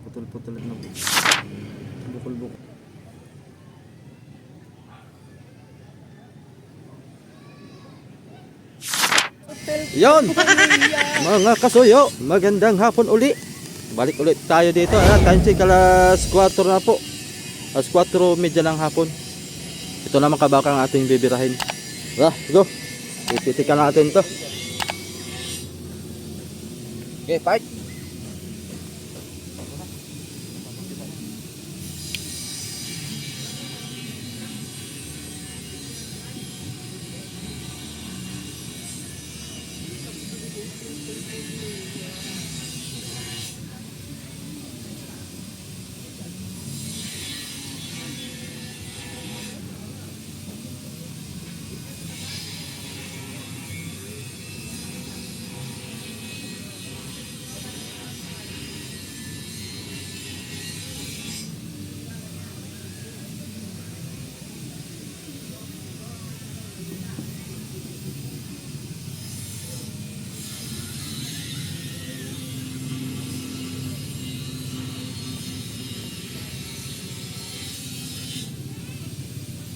Putol-putol na bukol-bukol. Yon, mga kasuyo, magandang hapon uli. Balik ulit tayo dito. Time check alas 4 na po. Alas 4:30 ng hapon. Ito naman kabakang ating bibirahin. Go. Ipitikan natin to. Okay, fight.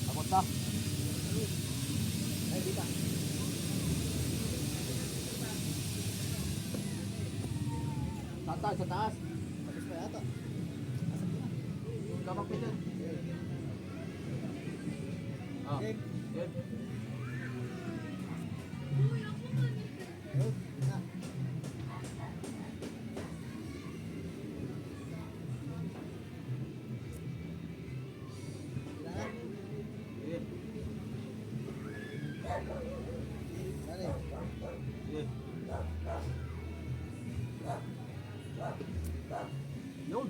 Abot. Ay, dito. Sa taas. Tapos pa yata. Kapag pito. Okay. Good. Yun.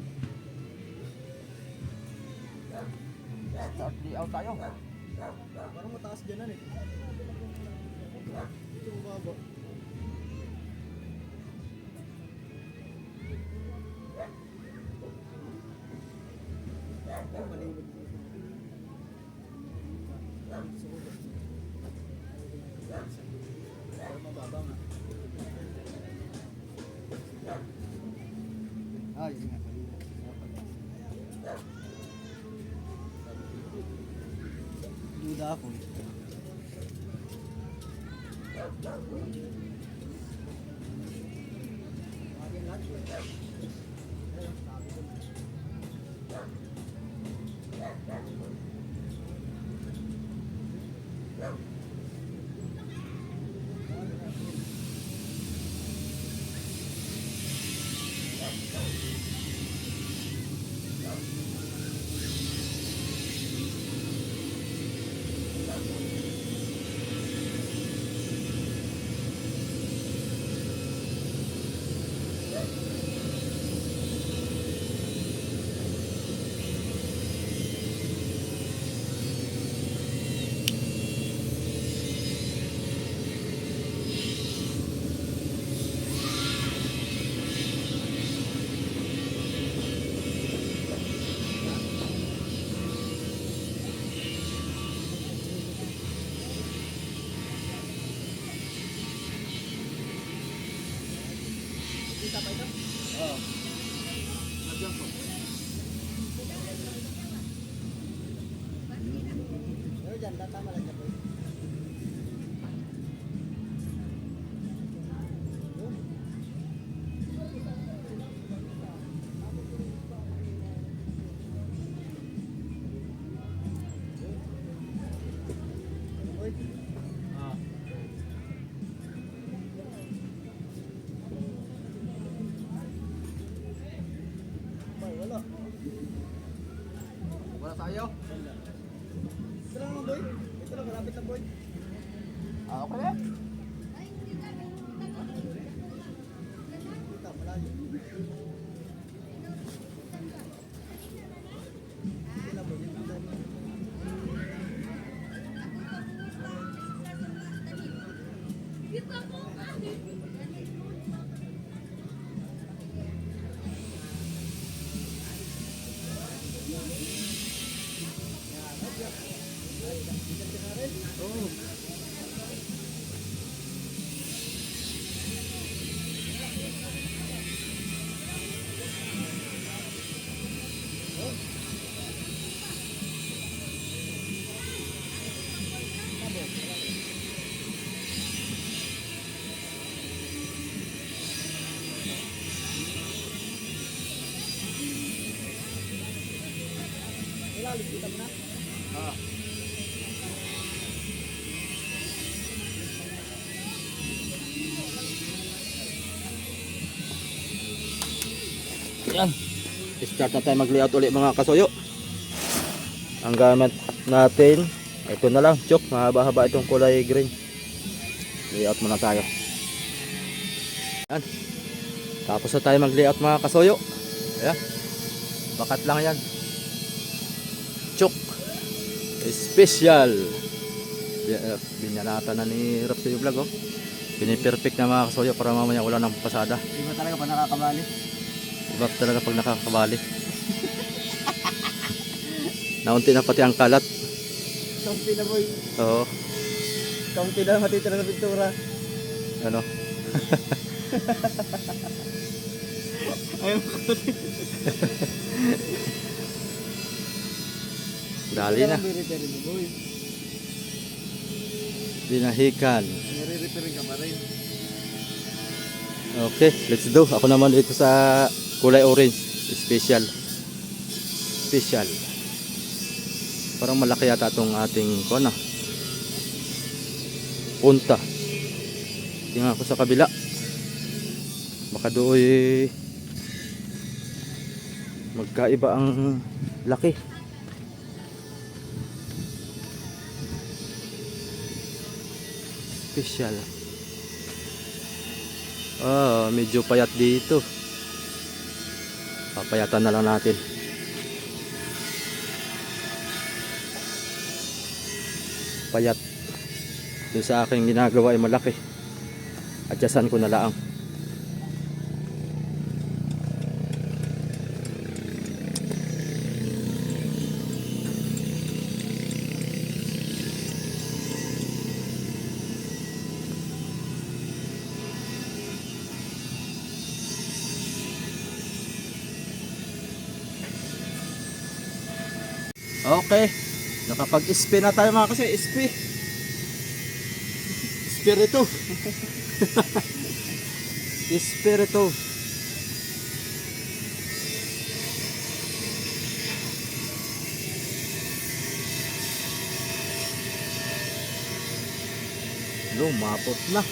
Start di out tayo. Parang mataas dyan eh. Ito mababa. Ay, maliwag. Parang mababa nga. Ah, yun nga. Duda ako. Kita pa ito? Oo. Nagyang po. Pero dyan, tama lang dyan po. Wala tayo. Ito lang naman boy. Ito lang, malapit lang boy. Okay na. Kita, malayo. Ito lang boy. malalim, kita mo na. Ah. Yan. Start na tayo mag-layout ulit mga kasuyo. Ang gamit natin, ito na lang, chok, mahaba-haba itong kulay green. Layout muna tayo. Yan. Tapos na tayo mag-layout mga kasuyo. Ayan. Bakat lang yan. Chok. Special. Binyanatan na ni Rapsi Vlog, oh. Piniperfect na mga kasuyo para mamaya wala ng pasada. Iba talaga pa nakakabali. Iba talaga pag nakakabali. Naunti na pati ang kalat. Kaunti na boy. Oo. Kaunti na matitira na pintura. Ano? Ayun. Dali na. Repairing mo boy. Dinahikan. Nire-repairing ka pa rin. Okay, let's do. Ako naman dito sa kulay orange. Special. Special. Parang malaki yata itong ating kuana. Punta. Tingnan ko sa kabila. Baka doon magkaiba ang laki. Special. Medyo payat dito. Papayatan na lang natin. Payat. Doon sa aking ginagawa ay malaki. Adjustan ko na lang. Okay. Nakapag-spin na tayo mga kasi. Espiritu. Espiritu. Lumapot na.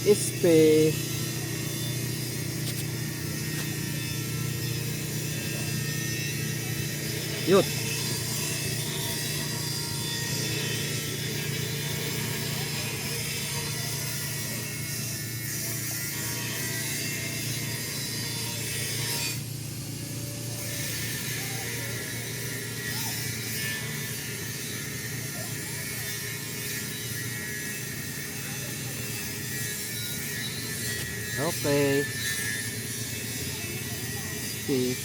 Ispe. Yun. Okay. See.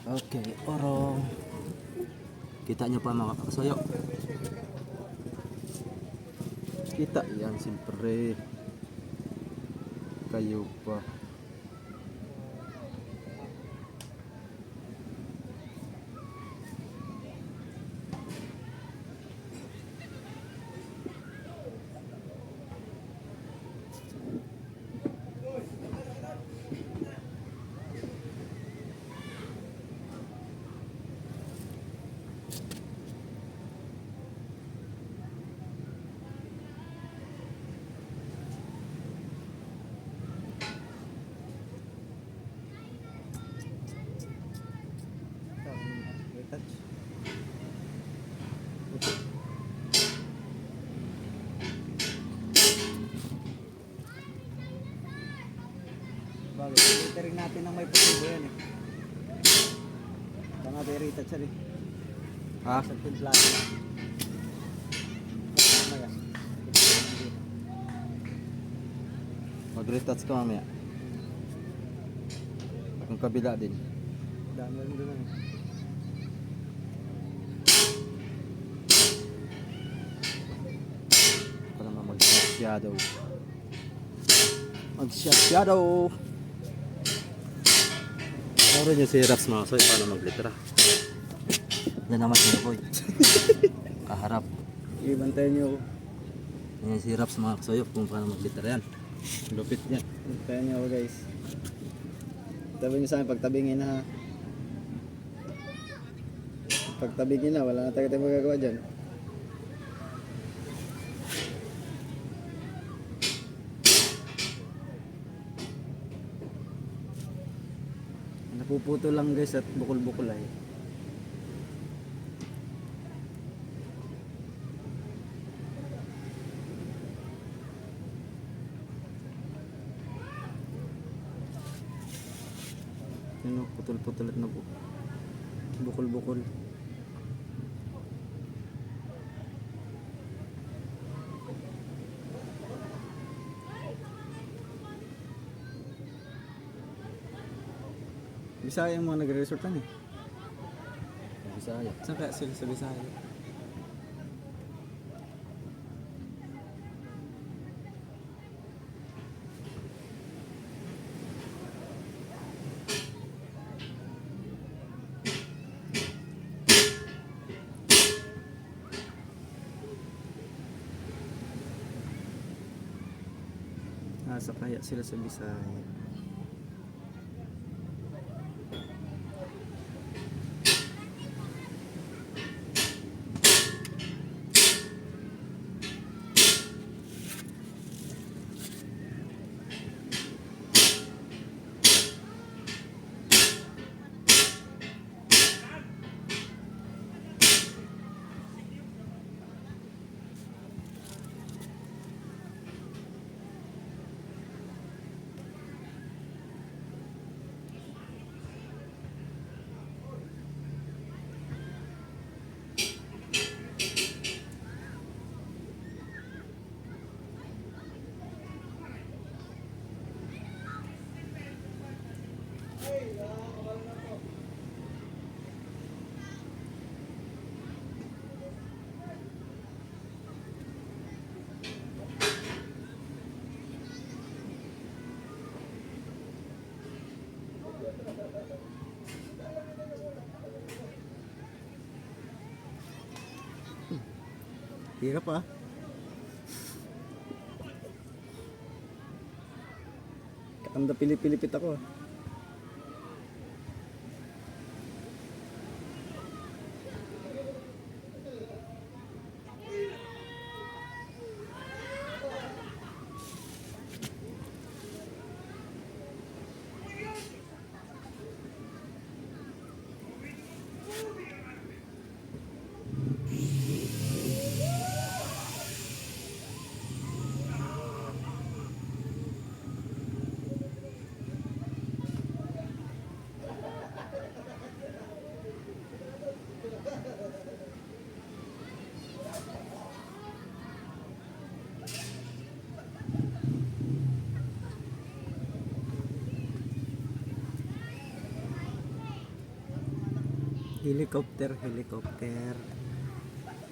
Okay, orong. Kita nyo pa mga kakasoyo. Kita yan siyempre. Kayo pa. Retouch. Bagay, filtering natin ng may putubo yan eh. Baka natin retouch yan eh. Ha? Sa timplado na. Mamaya. Mag-retouch ka mamaya. Ang kabila din. Dami rin doon eh. Para mag-shadow. Mag-shadow. Meron yung si Raps mga soy para maglitra. Yan naman si Boy. Kaharap. Sige, bantayan nyo ako. Yan si Raps mga kasoyo kung paano maglitra yan. Lupit niya. Bantayan nyo ako guys. Tabi nyo sa akin, pagtabingin na ha. Pagtabingin na, wala na tayo magagawa dyan. Napuputo lang guys at bukol-bukol ay. Ano, putol-putol at bukol-bukol. Bisaya yung mga nagre-resort lang eh. Bisaya. Saan kaya sila sa Bisaya? Asa kaya sila sa Bisaya? Hirap ah. Katanda pilipilipit ako ah. Helicopter.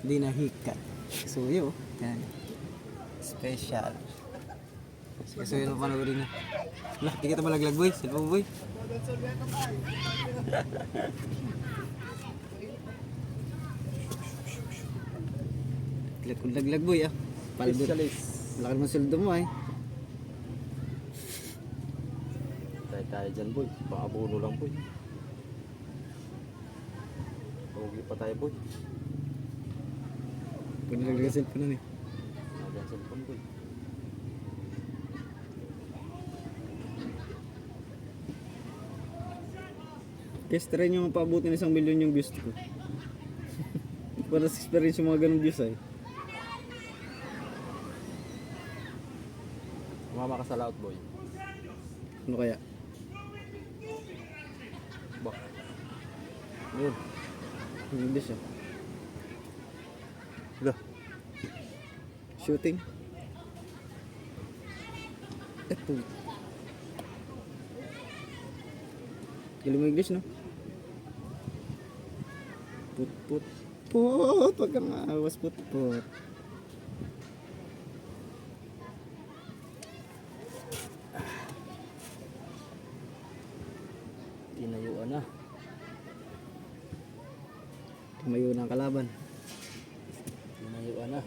Dinahikan. Suyo. Yan. Special. Kasi yun ang panoorin niya. Lah, di kita malaglag boy. Silpa boy. Kung laglag boy ah. Palbot. Laki naman sweldo mo eh. Tayo dyan boy. Pangabuno lang boy. Huwag pa tayo boy. Pag nilaglag ang cellphone nun eh. Nagyan cellphone boy. Guys, try nyo mapabuti ng 1 milyon yung views ko. Para sa experience yung mga ganong views ay. Mama ka sa laut boy. Ano kaya? Bak. Ayun. English ah. Lah. Shooting. Ito. Galing mo English no? Put. Wag kang aawas put. Tinayuan na. Tumayo na ang kalaban. Tinayuan na.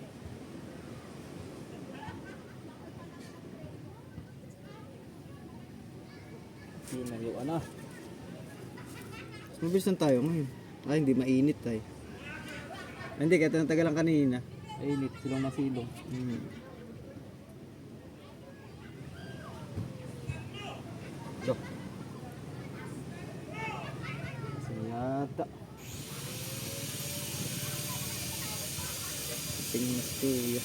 Tinayuan na. Mabilis lang tayo ngayon. Ay, hindi mainit tayo. Hindi, kahit natagal lang kanina. Init, silong na silong. Loh. Sinyata. Tingnan tuyo.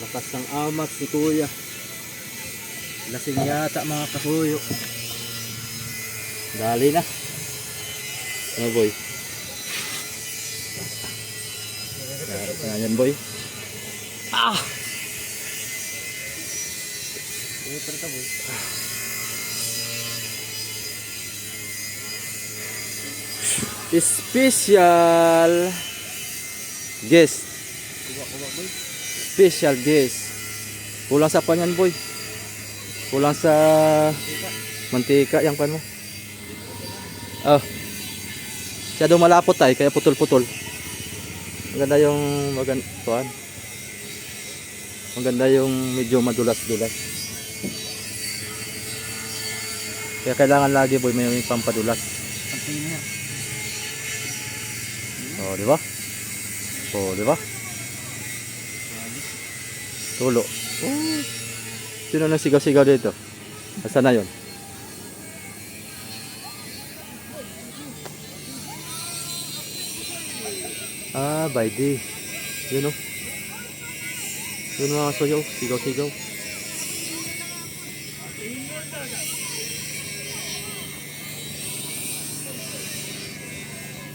Lakas ng amat si kuya. Lasing yata mga kasuyo. Dali na. Ano boy? Dali na yan boy. Ah! Ito boy. Special guest. Kuha boy. Special guest. Kulang sa panyan boy. Kulang sa mantika yang pan mo. Oh. Masyadong malapot tayo kaya putol-putol. Maganda yung tuan. Maganda yung medyo madulas-dulas. Kaya kailangan lagi boy may pampadulas. Pagtingin niya. Oh, di ba? Oh, di ba? Tulo. Oh. Sino na sigaw-sigaw dito? Nasaan na yun? Ah, by day. Yun o. Yun mga soyaw. Sigaw-sigaw.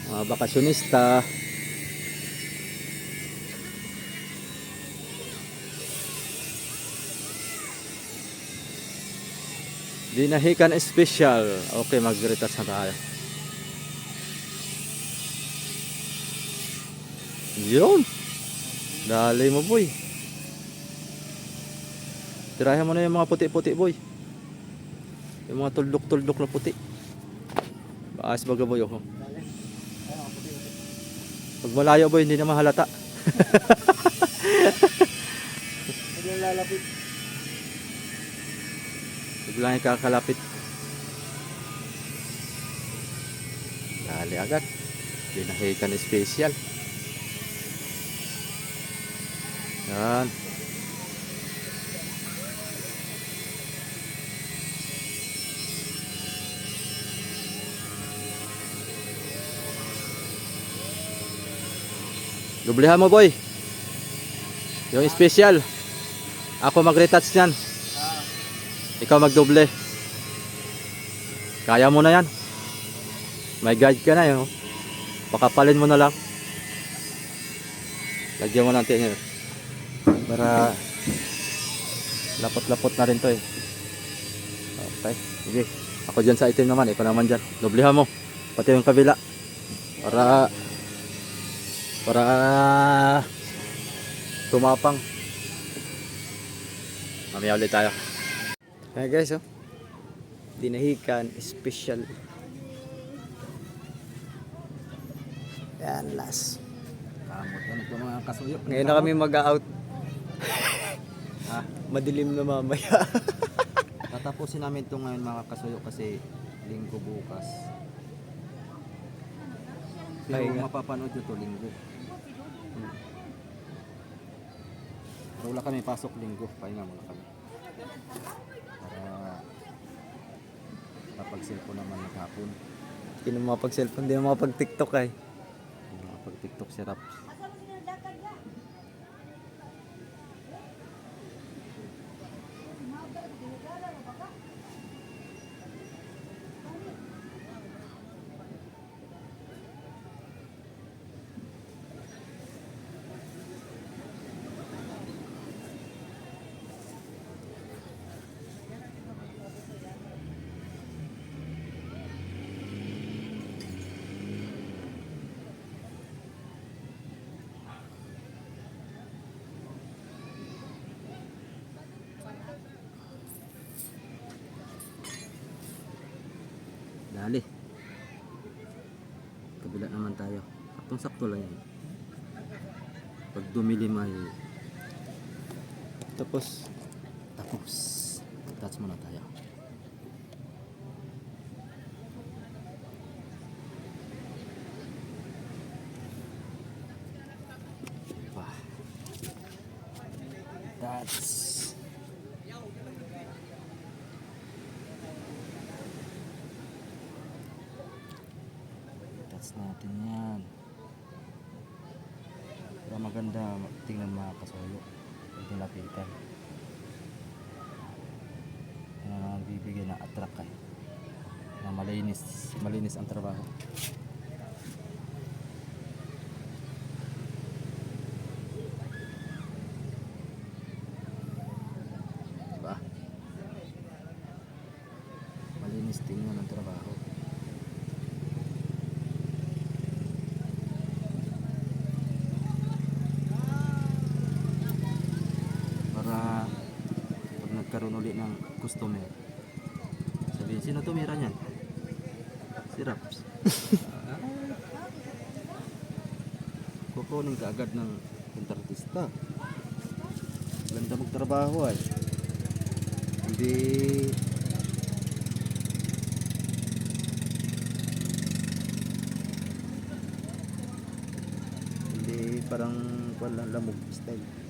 Mga bakasyonista. Dinahikan special. Okay, mag-retouch na tayo. Yun. Dali mo boy. Tirahan mo na yung mga puti-puti boy. Yung mga tuldok-tuldok na puti. Baas baga boy oh. Pag malayo boy, hindi na mahalata. Hindi yung lalapit. Biglang ikakalapit. Dali agad. Dinahikan special. Yan. Doblehan mo boy. Yung special. Ako mag-retouch niyan. Ikaw magdoble. Kaya mo na yan. May guide ka na yun. Pakapalin mo na lang. Lagyan mo ng tinger. Para lapot-lapot na rin to eh. Okay. Sige. Ako dyan sa itim naman. Ikaw naman dyan. Doblihan mo. Pati yung kabila. Para tumapang. Mamaya ulit tayo. Ayan guys, oh. Dinahikan special. Yan, last. Kamot yan. Ito mga kasuyo. Ngayon na kami mag-out. Madilim na mamaya. Tatapusin namin ito ngayon mga kasuyo kasi linggo bukas. Pero Pahinga. mapapanood nyo to linggo. Pero wala kami pasok linggo. Pahinga muna kami. Para kapag-cellphone naman maghapon. Hindi na makapag-cellphone, hindi na makapag-tiktok ay. Kapag-tiktok si Raps. Dali. Kabila naman tayo. Saktong-sakto lang yan. Pag dumilim ay Tapos, tapos. Touch muna tayo. Wah. Touch. Touch natin yan. Para maganda tingnan mga kasuyo. Pag nilapitan. Ano naman bibigyan ng attract ay. Na malinis ang trabaho. Diba? Malinis tingnan ang trabaho. Para pag nagkaroon ulit ng customer, sabihin, sino tumira niyan? Si Raps. Kukunin ka agad ng kontratista. Ganda magtrabaho ay. Hindi parang walang lamog style.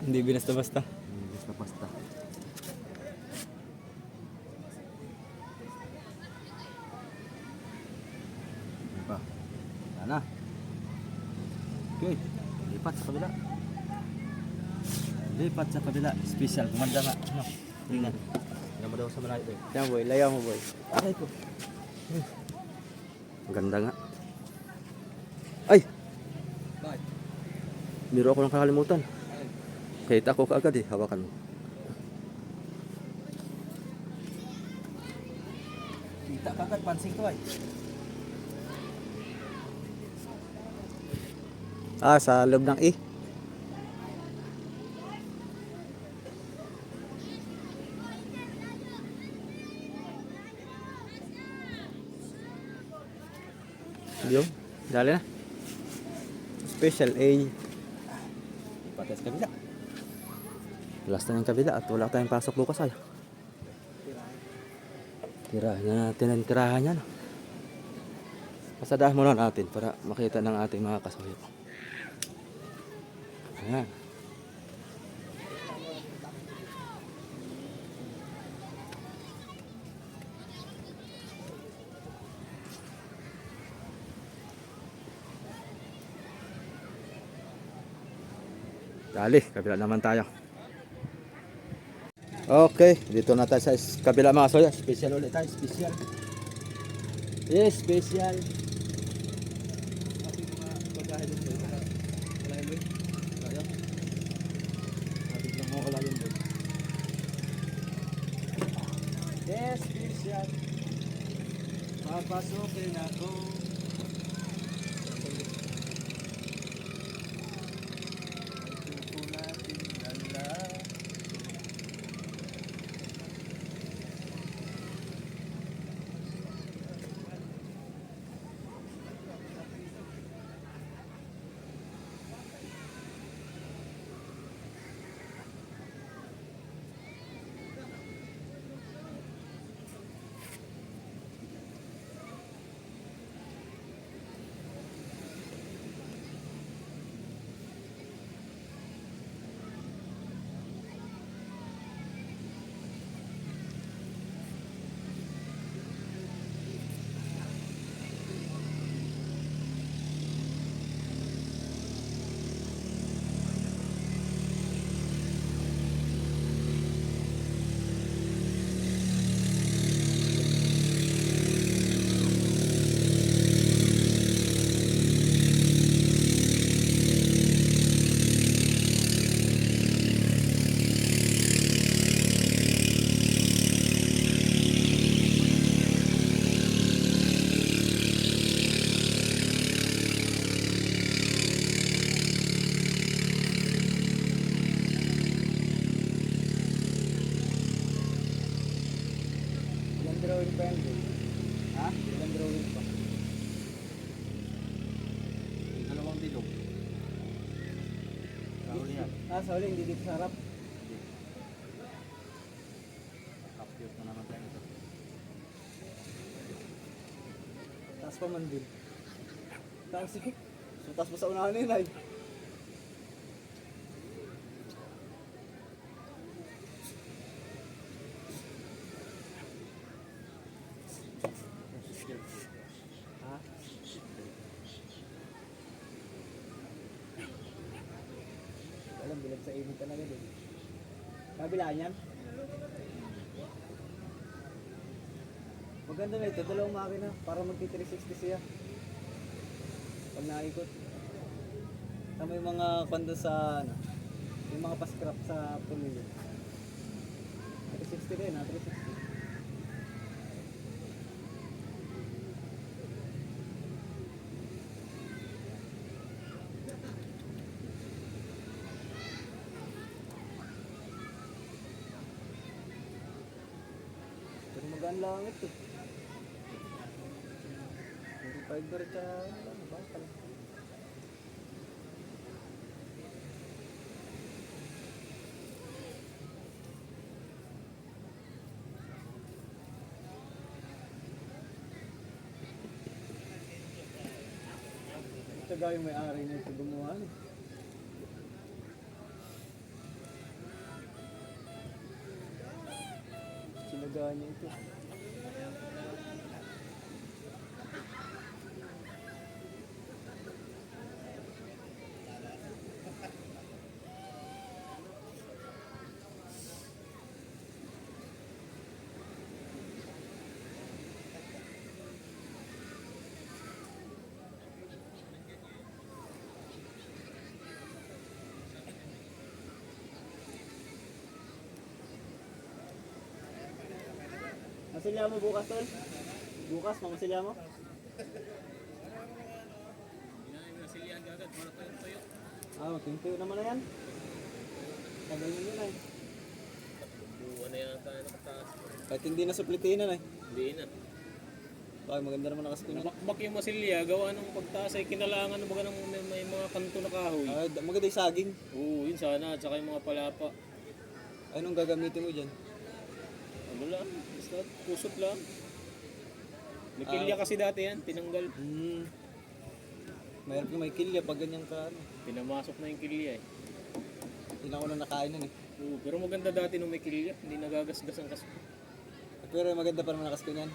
hindi binasta-basta. Basta-basta. Diba? Sana. Okay. Lipat sa kabila. Lipat sa kabila. Special. Kumanda nga. Ano? Tingnan. Tingnan mo daw sa malayo eh. Yan boy, layaw mo boy. Aray ko. Ang ganda nga. Ay! Biro ako ng kakalimutan. Kahit ako kaagad eh. Hawakan mo. Kita kaagad. Pansing ko ay. Sa loob ng E. Yung, dali na. Special A. Ipatas kabila. Last na yung kabila at wala tayong pasok bukas ay. Tirahan na natin ang tirahan yan. Pasadahan muna natin para makita ng ating mga kasuyo. Ayan. Dali, kabila naman tayo. Okay, dito na tayo sa kabila mga soya. Special ulit tayo, special. Yes, special. Ating mga bagahe doon boy. Kalahin boy. Kaya. Ating lang mga kalahin boy. Yes, special. Papasukin ako. Natin dala. Ilang drawing pa yan, bro? Ha? Ilang drawing pa? Dalawang bilog. Kahuli yan. Sa huli, hindi dito sa harap. Capture na naman tayo ito. Taas pa man din. Taas eh. So, taas mo sa unahan yun, ay. Ha? Alam, bilag sa ibig talaga din. Kabilaan yan? Maganda na ito, dalawang makina para magti-360 siya. Pag naikot. Tama yung mga kwando sa, ano, yung mga pa-scrap sa pumili. 360 din ha, 360. Pero magaan lang ito. Puro fiber ka, ano, bakal. Ito ga yung may-ari na ito gumawa. Sinagaan niya ito. Masilya mo bukas, tol? Bukas, mamasilya mo? Tintuyo naman na yan. Tagal nyo yun ay. Buwan na yata nakataas. Kahit hindi na suplitinan ay. Hindi na. Bakit maganda naman nakaskin na. Nabakbak yung masilya, gawa ng pagtaas ay kinalangan ng baga ng may mga kanto na kahoy. Ay, maganda yung saging. Oo, yun sana. At saka yung mga palapa. Anong gagamitin mo dyan? Ano lang, basta pusot lang. May kilya kasi dati yan, tinanggal. Mayroon kang may kilya pag ganyan ka ano. Pinamasok na yung kilya eh. Hindi na ako na nakain nun eh. Oo, pero maganda dati nung may kilya, hindi nagagasgas ang kasko. Pero maganda pa naman nakaskin yan.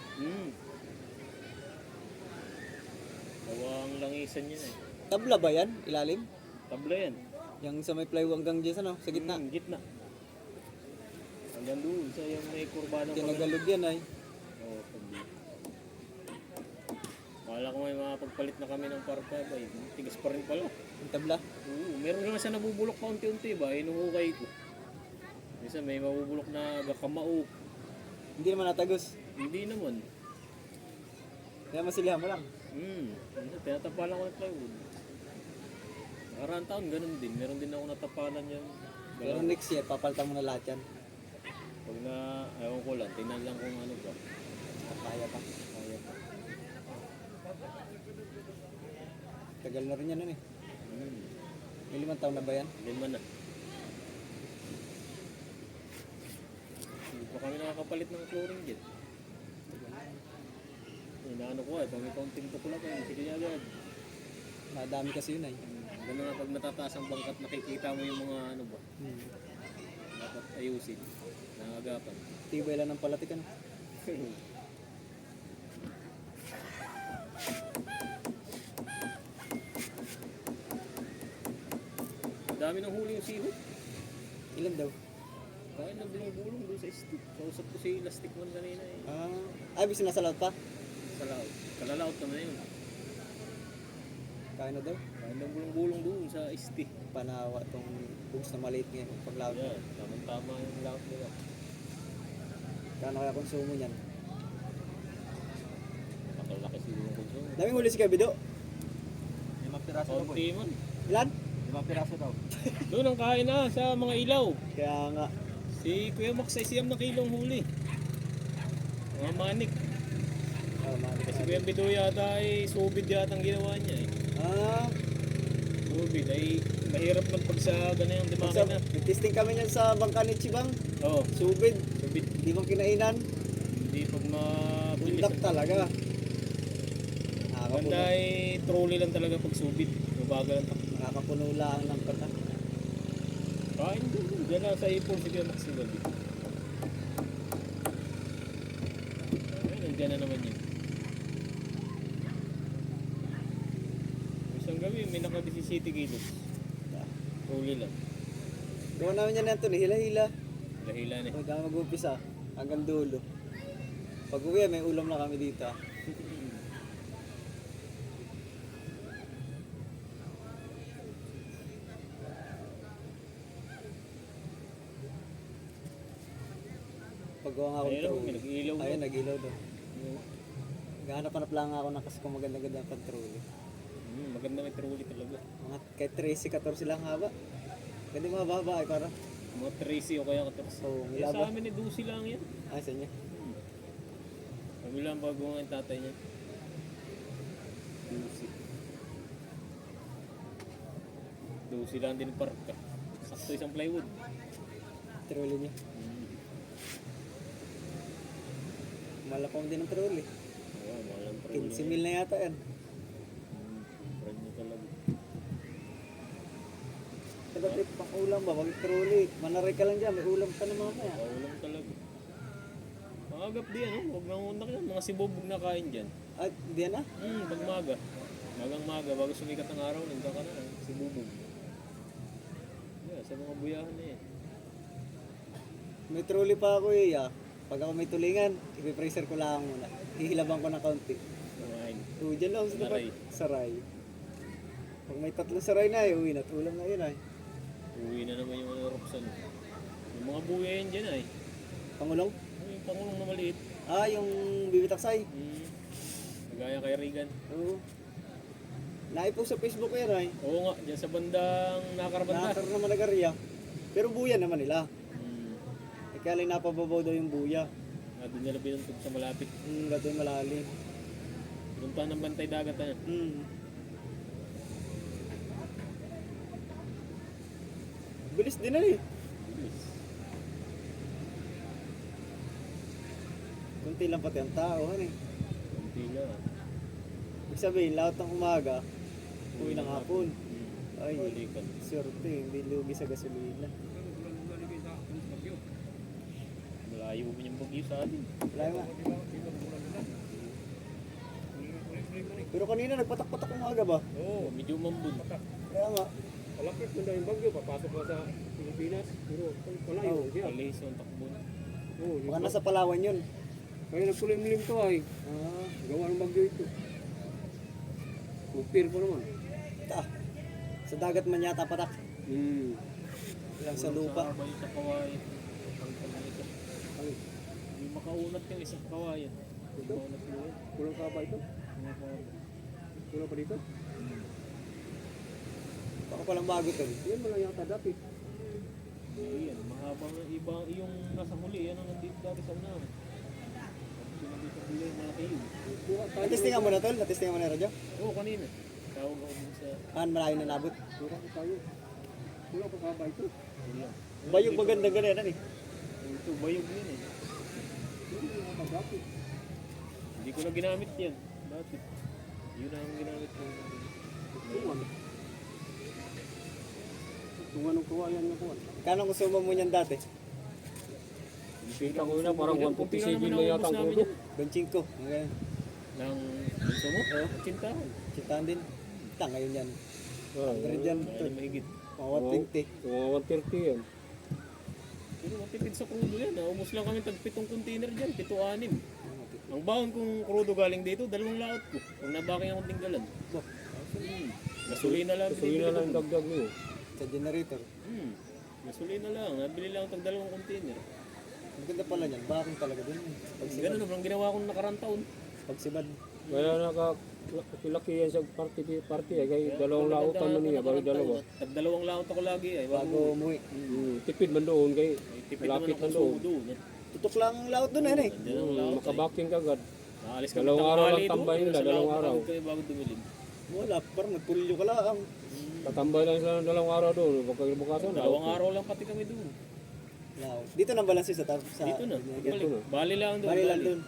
Gawang langisan yun eh. Tabla ba yan? Ilalim? Tabla yan. Yung sa may plywood hanggang dyan ano? Sa gitna. Gitna. Hanggang doon sa yung may kurbano. Tinagalog yan ay. Oo, tabla. Akala ko may makapagpalit na kami ng parka ba, tigas pa rin pala. Yung tabla. Oo, meron naman siya nabubulok pa unti-unti ba, inuhukay ko. Minsan may mabubulok na gakamao. Hindi naman natagos. Hindi naman. Kaya masilihan mo lang. Minsan tinatapalan ko ng plywood. Nakaraan taon, ganun din. Meron din ako natapalan yan. Pero next year, papalitan mo na lahat yan. Pag na, ewan ko lang, tingnan lang kung ano ba. Kaya pa. Kaya pa. Tagal na rin yan nun eh. Hmm. May 5 taon na ba yan? Lima na. Hindi pa kami nakakapalit ng flooring dyan. Inaano ko pag may kaunting tukula pa, sige agad. Madami kasi yun ay. Ganun na pag natataas ang bangkat, nakikita mo yung mga ano ba, dapat ayusin, nangagapan. Tibay lang ng palatik ano. Dami ng huli yung sihot. Ilan daw? Kaya nang binubulong doon sa stick. Kausap ko si Elastic Man kanina eh. Ay, bis nasa lahat pa? Sa laot. Kalalaot naman yun. Kaya na daw. Kaya nang bulong-bulong doon sa stick. Panawa tong bugs na maliit ngayon paglawag. Yan, tamang-tama yung laot nila. Kano kaya konsumo niyan? Nakalaki siguro yung konsumo. Daming huli si Kabido. 5 piraso daw, boy. Konti man. Ilan? 5 piraso daw. Doon ang kain na sa mga ilaw. Kaya nga. Si Kuya Max ay siyam na kilong huli. Mga manik. Kasi Kuya Bido yata ay subid yata ang ginawa niya eh. Subid ay mahirap man pag sa ganyan di Sa, na. testing kami niyan sa bangka ni Chibang. Oo, Subid. subid. Di mo kinainan. Hindi pag mabilis. Bundak talaga. Banda Nakakapuno. ay trolley lang talaga pag subid. Mabagal ang takbo. Nakakapuno lang ng kata. Kain din. Diyan na sa ipon si Kuya Max si Gabi. Ay, nandiyan na naman yun. Isang gabi, may naka 17 kilos. Trolley lang. Gawa namin yan ito, hila-hila. Dahilan eh. Huwag kami mag-upisa hanggang dulo. Pag uwi, may ulam na kami dito. Paggawa nga ako Ayun, ng may nag-ilaw na. Ayun, nag-ilaw doon. Gahanap-hanap lang ako ng kasi kung maganda-ganda ang patrol. Maganda may trolley talaga. Mga kahit 13-14 lang haba. Pwede mababa ay para. Mga 13 o kaya 14. Oo, Eh, milaba. sa amin eh, 12 lang yan. Ay, sa inyo. Kami lang bago nga yung tatay niya. 12. 12 lang din parka. Sakto isang plywood. Trolley niyo. Malapang din ang trolley. Oo, malang trolley. 15 mil na yata yan. Brand new talaga. Kada trip pang ulam ba? Wag trolley. Manaray ka lang dyan. May ulam ka na mamaya. Paulam talaga. Magagap di ano, huwag nang undak yan. Mga sibobog na kain dyan. At diyan na. Pag maga. Magang maga, bago sumikat ang araw, nandiyan ka na. Sibobog. Yeah, sa mga buyahan na yan. May trolley pa ako eh. Pag ako may tulingan, ipipreser ko lang muna. Hihilaban ko ng kaunti. Kumain. Dyan lang sa Saray. tapat. Saray. Pag may 3 saray na uwi na. Ulam na yun ay. Uwi na naman yung ano, Roxanne. Yung mga buya yan dyan ay. Pangulong? Yung pangulong na maliit. Yung bibitaksay. Nagaya kay Regan. Oo. Naipo sa Facebook yan ay. Oo nga, dyan sa bandang nakarabanda. Nakakar na Malagarya. Pero buya naman nila. Kaya lang napababaw daw yung buya. Doon nila binuntog sa malapit. Gato yung malalim. Punta ng bantay dagat na. Bilis din na eh. Bilis. Kunti lang pati ang tao. Ano eh. Kunti lang. Ibig sabihin, lahat ng umaga, uwi ng hapon. Ay, Balikan. swerte. Hindi lugi sa gasolina. Malayo mo yung bagyo sa atin. Wala nga. Pero kanina nagpatak-patak umaga ba? Oo, medyo mambun. Kaya nga. Malapit mo na yung bagyo, papasok na sa Pilipinas. Pero wala Oh, yun siya. Kalis ang takbo. Oo, Baka nasa Palawan yun. kaya nagkulimlim to ay. Ah, Gawa ng bagyo ito. Upir po naman. Ah, sa dagat man yata patak. Lang sa lupa. Sa sa kawayan. Ay, Hindi makaunat yung isang kawayan. ito? Kulang ka ba ito? Kulang pa dito? Baka palang bago to. Yan mo lang yung dati. Ayan, mahabang iba yung nasa huli. Yan ang nandito dati sa unahan. Nandito sa huli, malaki yun. Kuha tayo. Natistingan mo na tol? Natistingan mo na radyo? Oo, kanina. Tawag ako dun sa Malayo na nabot. Kuha ko tayo. Kulang pa ba ito? huli. Bayog magandang ganyan eh. Ito, bayog yun eh. Hindi mo yung dati. Hindi ko na ginamit yan. Dati. Yun ang ginamit ko. Tungan. Tungan ng kuha yan nga kuha. Kano kusuma mo niyan dati? Kita ko na parang 157 na yata ang kudo. Benching ko. Mga ganyan. Nang gusto mo? Oo. Cintahan. Chitaan din. Ta ngayon yan. Ah, Pero dyan, Ay, mahigit. mga 120. Mga 130 yan. Pero matipid sa crudo yan. Naubos lang kami tag 7 container dyan. 7-6. Ang baon kong crudo galing dito, 2 laot ko. Kung nabaking akong tinggalan. Gasolina lang. Kasi yun na lang binibili ko. dagdag mo. Sa generator. Gasolina lang. Nabili lang tag 2 container. Maganda pala niyan. Bakit talaga din. Pag sibad. Ganun naman ang ginawa ko nakarang taon. Pag sibad. Kaya nakakilaki yan sa party ay kay dalawang lautan man niya, bali dalawa. Tag 2 laot ako lagi ay. Bago umuwi. Tipid man doon kay Tipid naman malapit ako na sumo doon. doon. Tutok lang ang laot doon eh. Andiyan ang laot. Makabaking kagad. Naalis kami Dalawang araw lang tanghali doon, tambay nila, sa dalawang laot araw. kayo bago dumilim. Wala. Parang nagpulyo ka lang. Tatambay lang sila ng dalawang araw doon. Pagkabukasan na. Dalawang araw lang pati kami doon. Laot. Dito nang balansi sa Dito na. Dito na. Bali lang doon. Bali lang doon.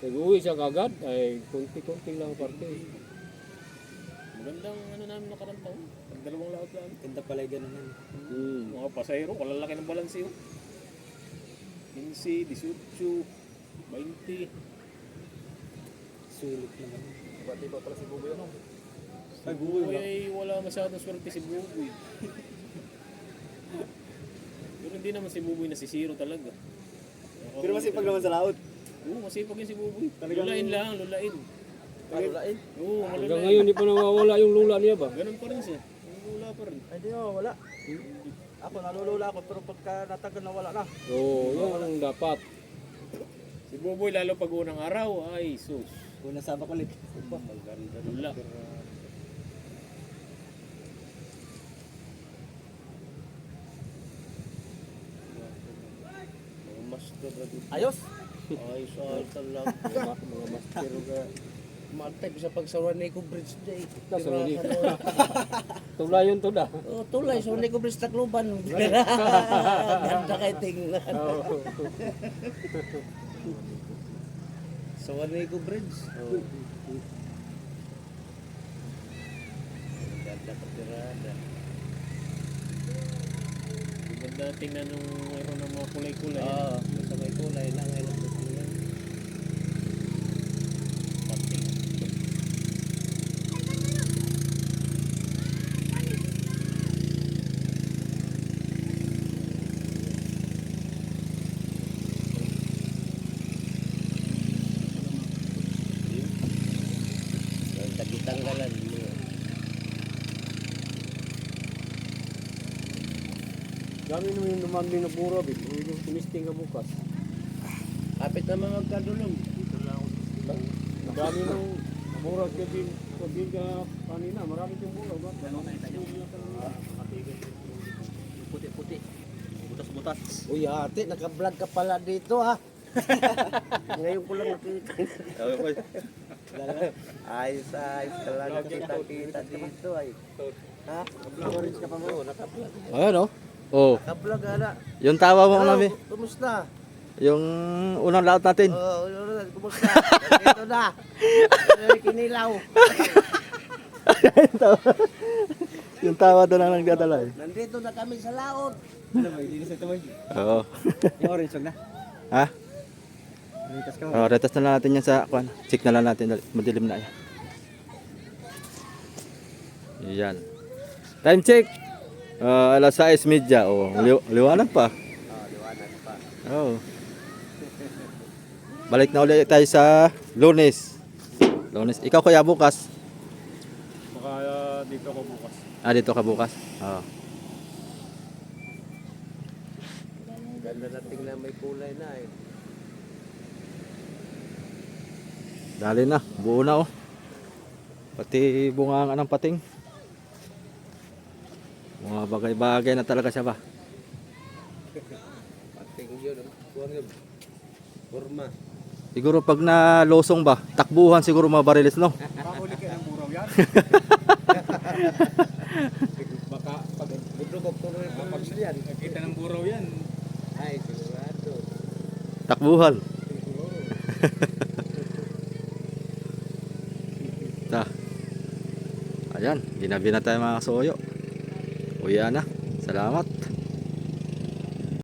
Nag-uwi siya kagad ay kunti-kunti lang party. Magandang ano namin nakarang taon. Pag 2 laot lang. Ganda pala yung ganun yan. Mga pasayro, kalalaki ng balanse yun. 15, 18, 20. Sulit naman. Pati pa pala si Buboy ano? Ay, Buboy ay wala masyadong swerte si Buboy. Pero hindi naman si Buboy na si Zero talaga. Pero masipag naman sa laot. Oo, masipag yun si Buboy. Talagang- Lulain lang, lulain. Kalulain. Oo, Hanggang malulain. ngayon hindi pa nawawala yung lula niya ba? Ganun pa rin siya. Lula pa rin. Ay, di wala. Ako nalulula ako pero pagka natagal na wala na. Oo, yan ang dapat. Si Buboy lalo pag unang araw, ay sus. Una sabak ulit. Maganda lula. Master Ayos. ay talaga. Mga master ka. Mag-type sa pagsawan ni Bridge Day. Kaso hindi. Tulayon to da. Oh, tulay sa ni Bridge Tacloban. Ganda kay tingnan. Sa Wanico Bridge. Oh. Ganda ka tirada. Maganda tingnan nung mayroon ng mga kulay-kulay. Ah, sa may kulay lang ay nagtutuloy. Pati. Ang tagitanggalan mo. Dami naman yung lumanding na buro, bit. Yung tumisting ka bukas. Kapit naman magkadulong. Dami ng buro kagin ka kanina. Marami yung buro. Ba? Puti-puti. Butas-butas. Uy, ate, naka-vlog ka pala dito ha. Ngayon ko lang nakita. Ayos talaga kita dito ay. Ha? Orange ka pa mo, naka-vlog. Ayan oh. Oh, Naka-vlog ana. yung tawa mo namin. Kumusta? Yung unang laot natin. Oh, kumusta? Dito na. Kinilaw. Yung tawa doon ang nagdadala eh. Nandito na kami sa laot. Ano ba? Hindi sa tumoy. Oo. Yung orange wag na. Ha? Ritas ka. Oh, retas na lang natin yan sa kwan. Check na lang natin. Madilim na yan. Yan. Time check. Alas 6:30. Oh, liwanag pa. Liwanag pa. Oh. Balik na ulit tayo sa Lunes. Lunes. Ikaw kaya bukas? Baka dito ako bukas. Dito ka bukas. Oo. Ganda na tingnan may kulay na eh. Dali na, buo na oh. Pati bunga ng pating. Mga bagay-bagay na talaga siya ba? Pating yun. Kuha yun. Kurma. Siguro pag nalosong ba, takbuhan siguro mga bariles no? Makahuli ka ng buraw yan. Baka pag budlog ko rin papagsilian. Nakita ng buraw yan. Ay, sigurado. Takbuhan. Ta. Ayan, ginabi na tayo mga soyo. Uya na. Salamat.